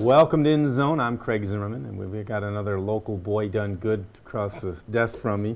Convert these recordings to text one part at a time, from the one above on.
Welcome to In the Zone. I'm Craig Zimmerman, and we've got another local boy done good across the desk from me.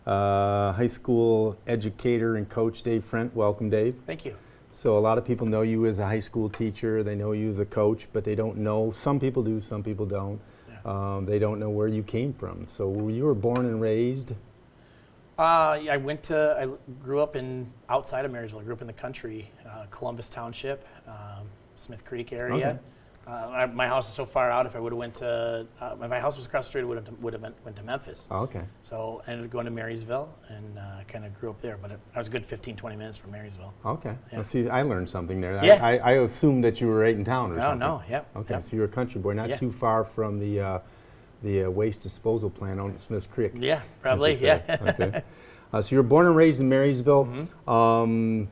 High school educator and coach Dave Frendt. Welcome, Dave. Thank you. So a lot of people know you as a high school teacher. They know you as a coach, but they don't know. Some people do, some people don't. Yeah. They don't know where you came from. So you were born and raised? I grew up outside of Marysville. I grew up in the country, Columbus Township, Smith Creek area. Okay. My house is so far out. If I would have went to, if my house was across the street, I would have went to Memphis. Oh, okay. So I ended up going to Marysville and kind of grew up there. But I was a good 15, 20 minutes from Marysville. Okay. Yeah. Well, see, I learned something there. Yeah. I assumed that you were right in town or something. No, yep. Okay, Yep. so you're a country boy, not Yeah. too far from the waste disposal plant on Smith Creek. Yeah, probably, yeah. Okay. So you were born and raised in Marysville. Mm-hmm.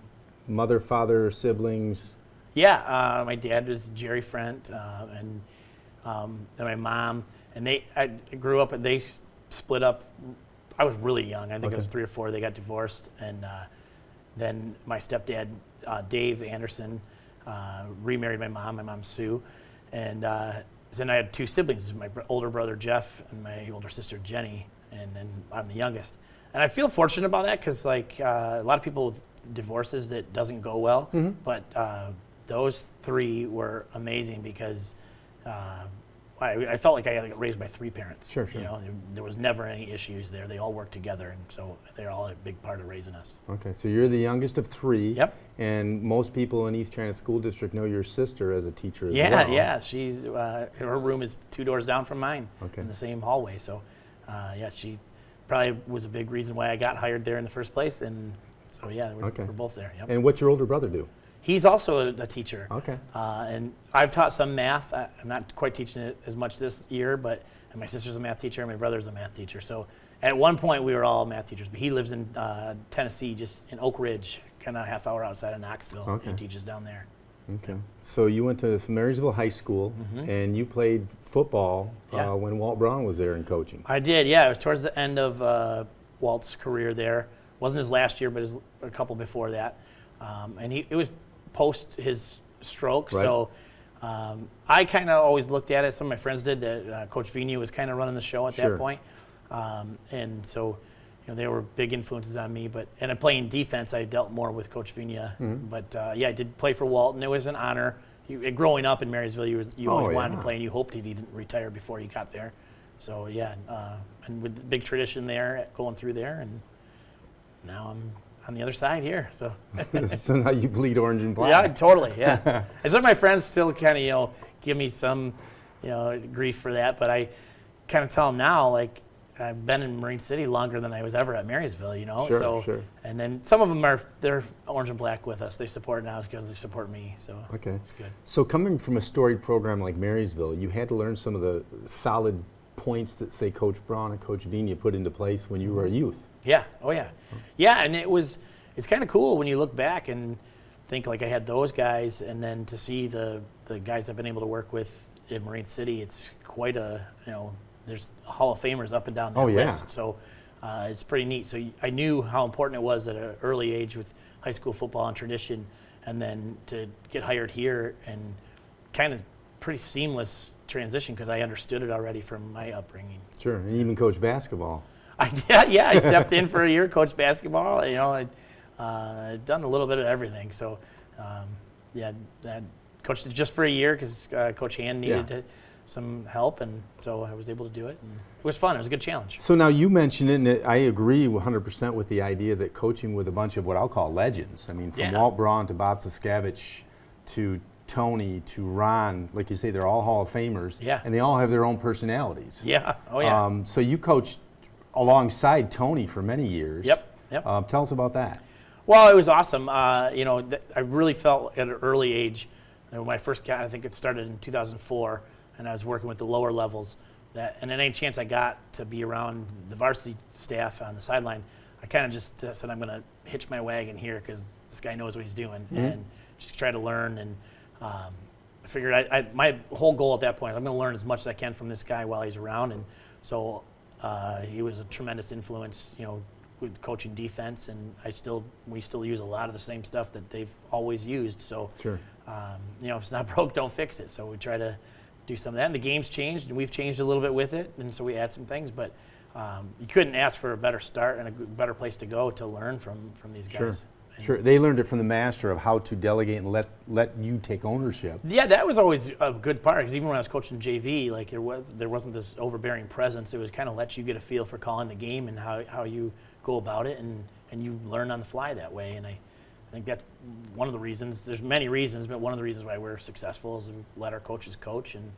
Mother, father, siblings. Yeah, my dad was Jerry Frendt, and my mom, and I grew up, and they split up. I was really young. I think I was 3 or 4. They got divorced, and then my stepdad, Dave Anderson, remarried my mom. My mom, Sue, and then I had 2 siblings, my older brother, Jeff, and my older sister, Jenny, and then I'm the youngest. And I feel fortunate about that because, like, a lot of people with divorces, that doesn't go well, but those 3 were amazing because I felt like I got raised by 3 parents. Sure. You know, there was never any issues there. They all worked together, and so they're all a big part of raising us. Okay, so you're the youngest of 3. Yep. And most people in East China School District know your sister as a teacher as Yeah, well. yeah. She's her room is 2 doors down from mine in the same hallway. So, she probably was a big reason why I got hired there in the first place. And so, we're both there. Yep. And what's your older brother do? He's also a teacher. Okay. And I've taught some math. I'm not quite teaching it as much this year, and my sister's a math teacher and my brother's a math teacher. So at one point we were all math teachers, but he lives in Tennessee, just in Oak Ridge, kind of a half hour outside of Knoxville. Okay. He teaches down there. Okay. So you went to Marysville High School, and you played football when Walt Braun was there in coaching. I did, yeah. It was towards the end of Walt's career there. Wasn't his last year, but a couple before that. And it was post his stroke, right. So I kind of always looked at it. Some of my friends did. That Coach Vigna was kind of running the show at that point, and so they were big influences on me. And in playing defense, I dealt more with Coach Vigna. But I did play for Walt, and it was an honor. Growing up in Marysville, you always wanted to play, and you hoped he didn't retire before you got there. So and with the big tradition there, going through there, and now I'm on the other side here, so. So now you bleed orange and black. Yeah, totally, yeah. And some of my friends still kind of, give me some, grief for that, but I kind of tell them now, like, I've been in Marine City longer than I was ever at Marysville, Sure. And then some of them they're orange and black with us. They support now because they support me, so it's good. So coming from a storied program like Marysville, you had to learn some of the solid points that, say, Coach Braun and Coach Vigna put into place when you were a youth. Yeah. Oh, yeah. Yeah, and it's kind of cool when you look back and think, like, I had those guys, and then to see the guys I've been able to work with in Marine City, it's quite there's Hall of Famers up and down that list. So it's pretty neat. So I knew how important it was at an early age with high school football and tradition, and then to get hired here and kind of pretty seamless transition because I understood it already from my upbringing. Sure, and even coach basketball. I stepped in for a year, coached basketball. I'd done a little bit of everything. So, I coached it just for a year because Coach Hand needed some help, and so I was able to do it. And it was fun. It was a good challenge. So now you mentioned it, and I agree 100% with the idea that coaching with a bunch of what I'll call legends. I mean, from Walt Braun to Bob Saskevich to Tony to Ron, like you say, they're all Hall of Famers, and they all have their own personalities. Yeah. Oh, yeah. So you coached alongside Tony for many years. Yep. Tell us about that. Well, it was awesome. I really felt at an early age, when I first got, I think it started in 2004, and I was working with the lower levels, and any chance I got to be around the varsity staff on the sideline, I kind of just said, I'm going to hitch my wagon here because this guy knows what he's doing, and just try to learn. And I figured my whole goal at that point, I'm going to learn as much as I can from this guy while he's around. And so he was a tremendous influence, with coaching defense, and we still use a lot of the same stuff that they've always used. So, if it's not broke, don't fix it. So we try to do some of that. And the game's changed, and we've changed a little bit with it, and so we add some things. But you couldn't ask for a better start and a better place to go to learn from these guys. Sure. They learned it from the master of how to delegate and let you take ownership. Yeah, that was always a good part, because even when I was coaching JV, like there wasn't this overbearing presence. It was kind of let you get a feel for calling the game and how you go about it, and you learn on the fly that way. And I think that's one of the reasons. There's many reasons, but one of the reasons why we're successful is we let our coaches coach, and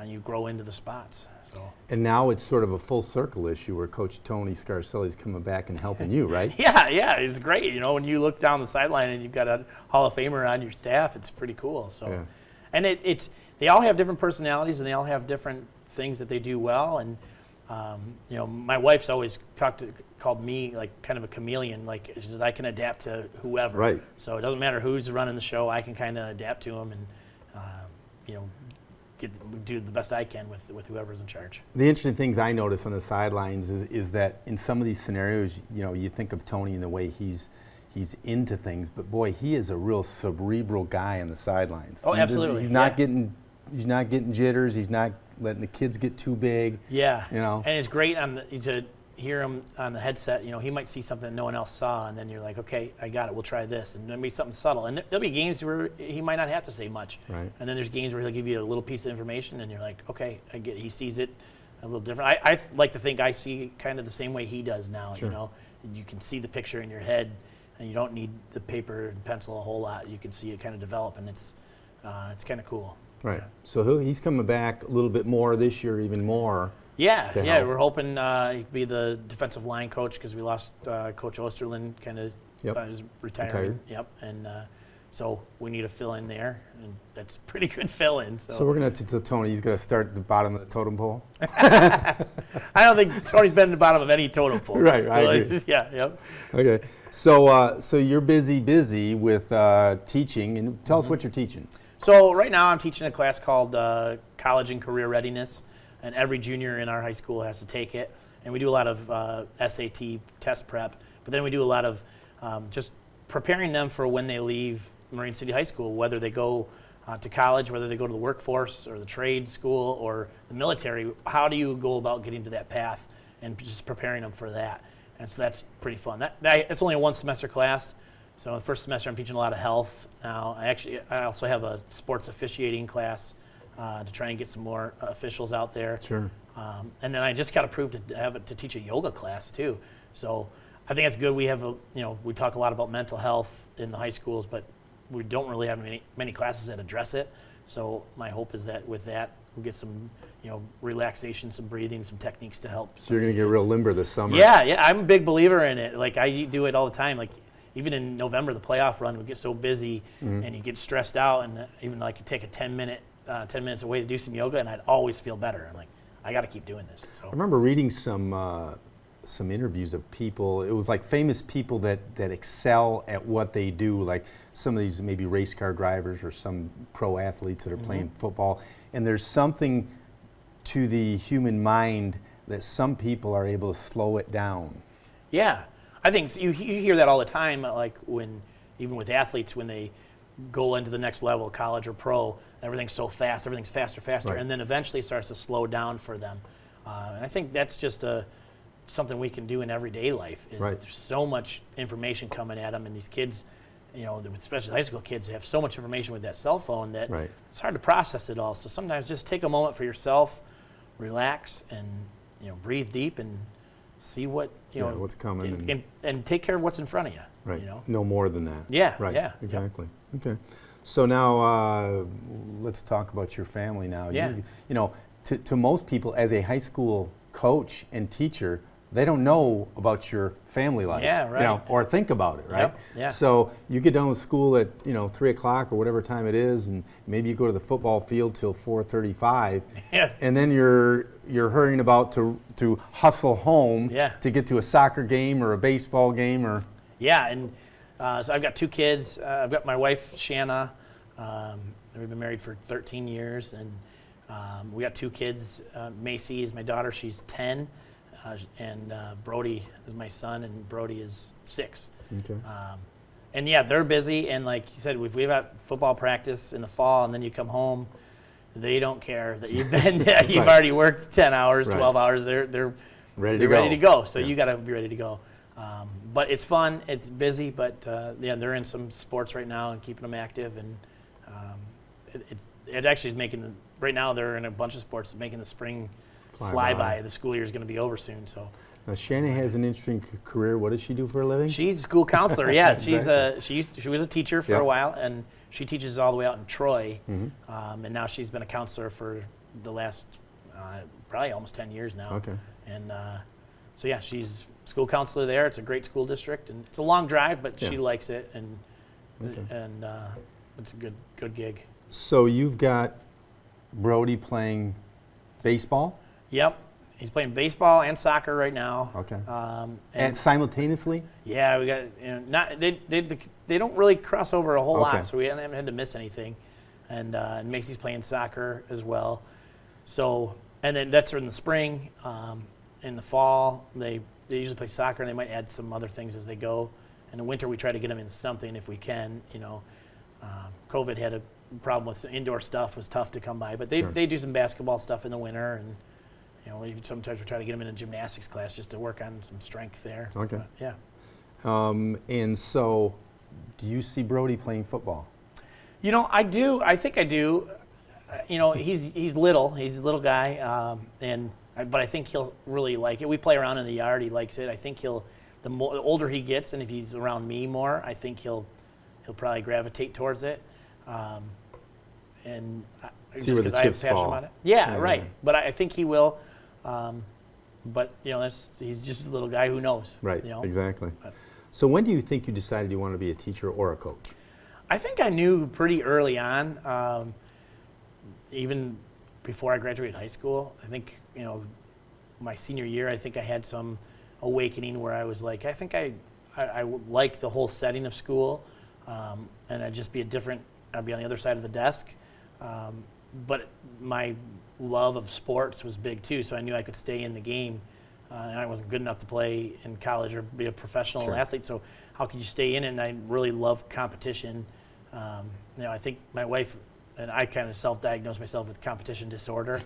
you grow into the spots. So. And now it's sort of a full circle issue where Coach Tony Scarselli's coming back and helping you, right? Yeah, it's great. You know, when you look down the sideline and you've got a Hall of Famer on your staff, it's pretty cool. So, yeah. And it's they all have different personalities, and they all have different things that they do well. And you know, my wife's always called me like kind of a chameleon. Like, she says I can adapt to whoever. Right. So it doesn't matter who's running the show. I can kind of adapt to them, and you know, do the best I can with whoever's in charge. The interesting things I notice on the sidelines is that in some of these scenarios, you know, you think of Tony in the way he's into things, but boy, he is a real cerebral guy on the sidelines. Oh, absolutely. He's not getting jitters. He's not letting the kids get too big. Yeah. You know. And it's great to hear him on the headset. You know, he might see something no one else saw, and then you're like, okay, I got it. We'll try this, and there'll be something subtle. And there'll be games where he might not have to say much. Right. And then there's games where he'll give you a little piece of information, and you're like, okay, I get it. He sees it a little different. I like to think I see kind of the same way he does now. Sure. You know, and you can see the picture in your head, and you don't need the paper and pencil a whole lot. You can see it kind of develop, and it's kind of cool. Right. So he's coming back a little bit more this year, even more. Yeah. Help. We're hoping he could be the defensive line coach, because we lost Coach Osterlin, kind of is retiring. Yep. And so we need a fill-in there, and that's a pretty good fill-in. So we're going to tell Tony he's going to start at the bottom of the totem pole? I don't think Tony's been at the bottom of any totem pole. Right, I agree. Yeah, yep. Okay. So you're busy with teaching, and tell us what you're teaching. So right now I'm teaching a class called College and Career Readiness, and every junior in our high school has to take it. And we do a lot of SAT test prep, but then we do a lot of just preparing them for when they leave Marine City High School, whether they go to college, whether they go to the workforce or the trade school or the military. How do you go about getting to that path, and just preparing them for that? And so that's pretty fun. It's only a one semester class. So the first semester I'm teaching a lot of health. Now I also have a sports officiating class to try and get some more officials out there. Sure. And then I just got approved to teach a yoga class too. So I think that's good. We have we talk a lot about mental health in the high schools, but we don't really have many classes that address it. So my hope is that with that we'll get some relaxation, some breathing, some techniques to help. So you're going to get real limber this summer. Yeah. I'm a big believer in it. Like I do it all the time. Like even in November, the playoff run, we get so busy and you get stressed out, and even like you take a 10 minutes away to do some yoga, and I'd always feel better. I'm like, I got to keep doing this. So. I remember reading some interviews of people. It was like famous people that excel at what they do, like some of these maybe race car drivers or some pro athletes that are playing football. And there's something to the human mind that some people are able to slow it down. Yeah. I think you hear that all the time, like even with athletes, when they go into the next level, college or pro, everything's so fast, everything's faster, right. And then eventually it starts to slow down for them. And I think that's just something we can do in everyday life. There's so much information coming at them, and these kids, especially high school kids, have so much information with that cell phone that it's hard to process it all. So sometimes just take a moment for yourself, relax, and breathe deep and see what what's coming, and take care of what's in front of you. Right. No more than that. Yeah. Right. Yeah. Exactly. Yep. Okay. So now let's talk about your family now. Yeah. To most people, as a high school coach and teacher, they don't know about your family life. Yeah. Right. Or think about it. Right. Yep. Yeah. So you get done with school at 3 o'clock or whatever time it is, and maybe you go to the football field till 4:35. Yeah. And then you're hurrying about to hustle home to get to a soccer game or a baseball game or. Yeah, and so I've got two kids. I've got my wife, Shanna. We've been married for 13 years, and we got two kids. Macy is my daughter. She's 10, and Brody is my son, and Brody is 6. Okay. And yeah, they're busy, and like you said, we've got football practice in the fall, and then you come home, they don't care that you've been you've already worked 10 hours, 12 hours. They're ready to go. So you got to be ready to go. But it's fun. It's busy. But they're in some sports right now and keeping them active. And it actually is making right now they're in a bunch of sports making the spring fly by. The school year is going to be over soon. So. Now, Shannon has an interesting career. What does she do for a living? She's a school counselor. Yeah, Exactly. she was a teacher for a while, and she teaches all the way out in Troy. And now she's been a counselor for the last probably almost 10 years now. Okay. And so yeah, she's school counselor there. It's a great school district, and it's a long drive, but she likes it, and it's a good gig. So you've got Brody playing baseball? Yep. He's playing baseball and soccer right now. Okay. And simultaneously? Yeah, we got not they don't really cross over a whole lot, so we haven't had to miss anything. And Macy's playing soccer as well. So and then that's in the spring. In the fall, they usually play soccer, and they might add some other things as they go. In the winter, we try to get them in something if we can. COVID had a problem with indoor stuff; was tough to come by. But they do some basketball stuff in the winter, and even sometimes we try to get them in a gymnastics class just to work on some strength there. Okay. But, yeah. And so, do you see Brody playing football? I do. I think I do. He's little. He's a little guy, but I think he'll really like it. We play around in the yard. He likes it. I think the older he gets, and if he's around me more, I think he'll probably gravitate towards it. And see where the chips fall. About it. Yeah, right. Right. But I think he will. But he's just a little guy who knows. Right. Exactly. So when do you think you decided you wanted to be a teacher or a coach? I think I knew pretty early on, even before I graduated high school. I think my senior year, I think I had some awakening where I was like, I think I like the whole setting of school, and I'd just be I'd be on the other side of the desk. But my love of sports was big too, so I knew I could stay in the game. And I wasn't good enough to play in college or be a professional athlete, so how could you stay in it? And I really love competition. I think my wife and I kind of self-diagnosed myself with competition disorder.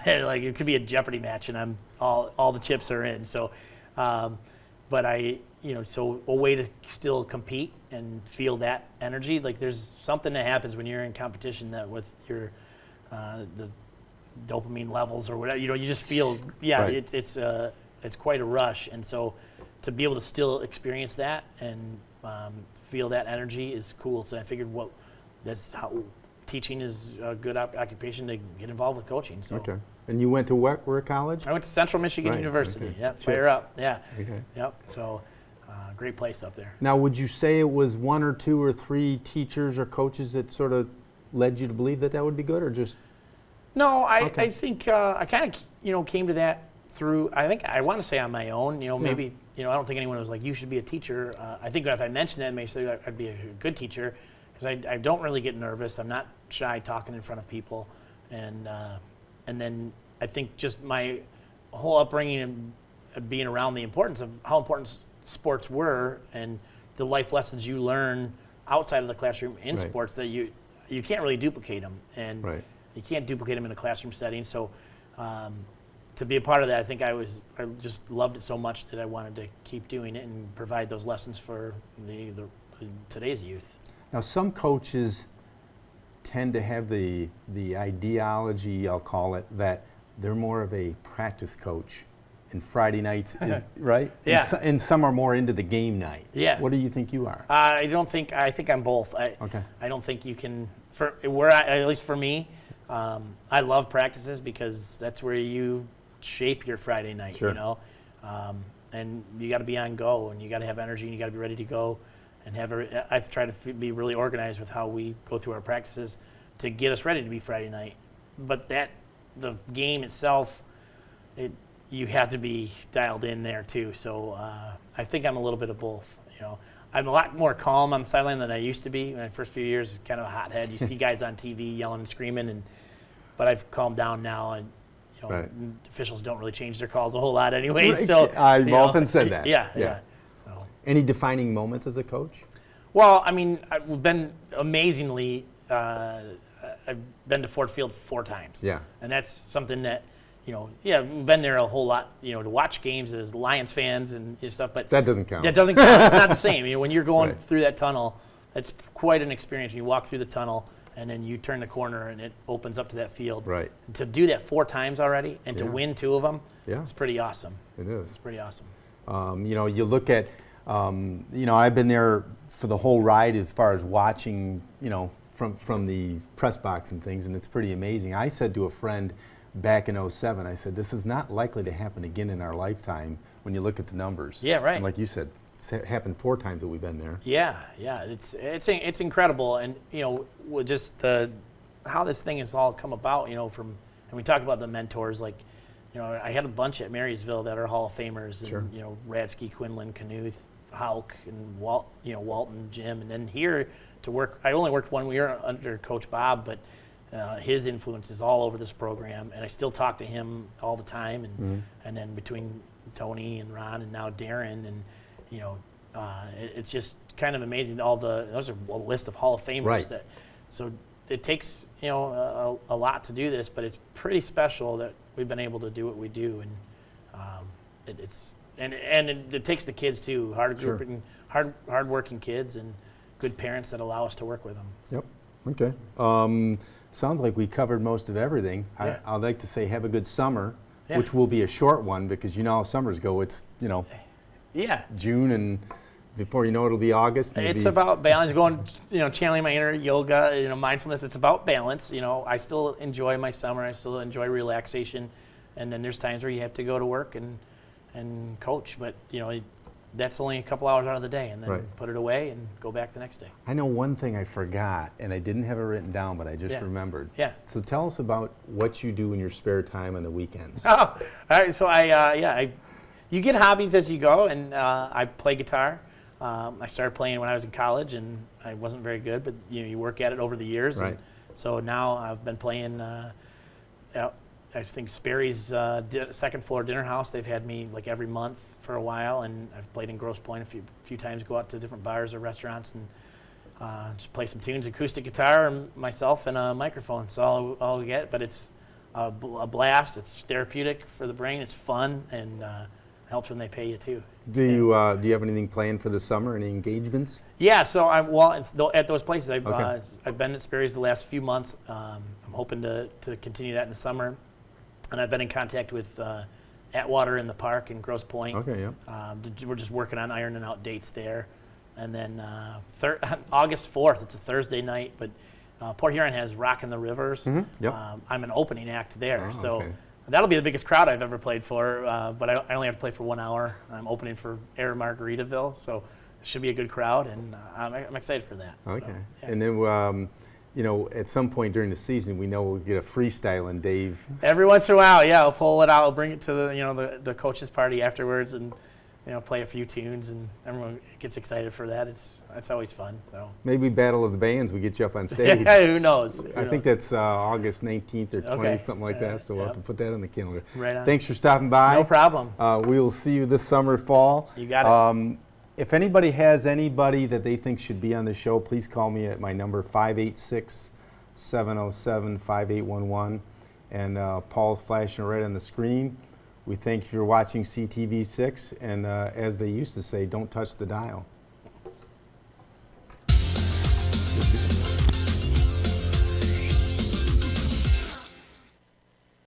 Like it could be a Jeopardy match, and I'm all the chips are in. So, but so a way to still compete and feel that energy. Like there's something that happens when you're in competition that with your the dopamine levels or whatever. You just feel it's quite a rush, and so to be able to still experience that and feel that energy is cool. So I figured that's how teaching is a good occupation to get involved with coaching. So. Okay. And you went to where college? I went to Central Michigan University. Okay. Yep. Fire up. Yeah. Okay. Yep. So great place up there. Now, would you say it was one or two or three teachers or coaches that sort of led you to believe that would be good, or just? No, I think I kind of came to that through. I think I want to say on my own. Maybe I don't think anyone was like you should be a teacher. I think if I mentioned that, maybe say I'd be a good teacher. Because I don't really get nervous. I'm not shy talking in front of people, and then I think just my whole upbringing and being around the importance of how important sports were and the life lessons you learn outside of the classroom in sports that you can't really duplicate them, and you can't duplicate them in a classroom setting. So to be a part of that, I think I just loved it so much that I wanted to keep doing it and provide those lessons for today's youth. Now, some coaches tend to have the ideology, I'll call it, that they're more of a practice coach, and Friday nights is right. Yeah. And some are more into the game night. Yeah. What do you think you are? I think I'm both. I don't think you can. At least for me, I love practices because that's where you shape your Friday night. Sure. And you got to be on go, and you got to have energy, and you got to be ready to go. And I've tried to be really organized with how we go through our practices to get us ready to be Friday night. But the game itself, you have to be dialed in there too. So I think I'm a little bit of both. I'm a lot more calm on the sideline than I used to be. In the first few years, kind of a hothead. You see guys on TV yelling and screaming, but I've calmed down now, and officials don't really change their calls a whole lot anyway. So I've often said that. Yeah. Any defining moments as a coach? Well, I mean, we've been amazingly, I've been to Ford Field 4 times. Yeah. And that's something that, we've been there a whole lot, to watch games as Lions fans and stuff, but that doesn't count. That doesn't count. It's not the same. When you're going Right. through that tunnel, it's quite an experience. You walk through the tunnel and then you turn the corner and it opens up to that field. Right. And to do that 4 times already and to win 2 of them, it's pretty awesome. It is. It's pretty awesome. You look at, I've been there for the whole ride as far as watching, from the press box and things, and it's pretty amazing. I said to a friend back in '07, I said, this is not likely to happen again in our lifetime when you look at the numbers. Yeah, right. And like you said, it's happened 4 times that we've been there. Yeah, it's incredible, and with just how this thing has all come about, and we talk about the mentors, like, I had a bunch at Marysville that are Hall of Famers, and Sure. Radsky, Quinlan, Knuth, Hauk, and Walton, Jim, and then here to work. I only worked 1 year under Coach Bob, but his influence is all over this program, and I still talk to him all the time, and then between Tony and Ron and now Darren, and it's just kind of amazing. Those are a list of Hall of Famers. Right. So it takes a lot to do this, but it's pretty special that we've been able to do what we do, and it takes the kids too, hard-working kids and good parents that allow us to work with them. Yep. Okay. Sounds like we covered most of everything. Yeah. I'd like to say have a good summer, Yeah. which will be a short one because how summers go. It's Yeah. June, and before you know it'll be August. And It's about balance, channeling my inner yoga, mindfulness. It's about balance. I still enjoy my summer. I still enjoy relaxation. And then there's times where you have to go to work and coach. But, that's only a couple hours out of the day. And then Right. put it away and go back the next day. I know one thing I forgot, and I didn't have it written down, but I just Yeah. remembered. Yeah. So tell us about what you do in your spare time on the weekends. Oh, all right. So you get hobbies as you go, and I play guitar. I started playing when I was in college, and I wasn't very good, but you work at it over the years. Right. And so now I've been playing. I think Sperry's second floor dinner house. They've had me like every month for a while, and I've played in Grosse Pointe a few times. Go out to different bars or restaurants and just play some tunes, acoustic guitar, and myself and a microphone. It's all we get, but it's a blast. It's therapeutic for the brain. It's fun, and helps when they pay you too. Do you have anything planned for the summer? Any engagements? Yeah, so at those places. I've been at Sperry's the last few months. I'm hoping to continue that in the summer, and I've been in contact with Atwater in the park in Grosse Pointe. Okay, yeah. We're just working on ironing out dates there, and then August 4th. It's a Thursday night, but Port Huron has Rockin' the Rivers. Mm-hmm. Yep. I'm an opening act there, Oh, so. okay. That'll be the biggest crowd I've ever played for, but I only have to play for 1 hour. I'm opening for Air Margaritaville, so it should be a good crowd, and I'm excited for that. Okay. So, yeah. And then, at some point during the season, we know we'll get a freestyle, and Dave. Every once in a while, yeah, I'll pull it out. I'll bring it to the coaches' party afterwards, and play a few tunes, and everyone gets excited for that. It's always fun. So. Maybe Battle of the Bands, we get you up on stage. Yeah, who knows? I think that's August 19th or 20th, Okay. something like that, so we'll have to put that on the calendar. Right on. Thanks for stopping by. No problem. We will see you this summer, fall. You got it. If anybody has anybody that they think should be on the show, please call me at my number, 586-707-5811. And Paul's flashing right on the screen. We thank you for watching CTV6, and as they used to say, don't touch the dial.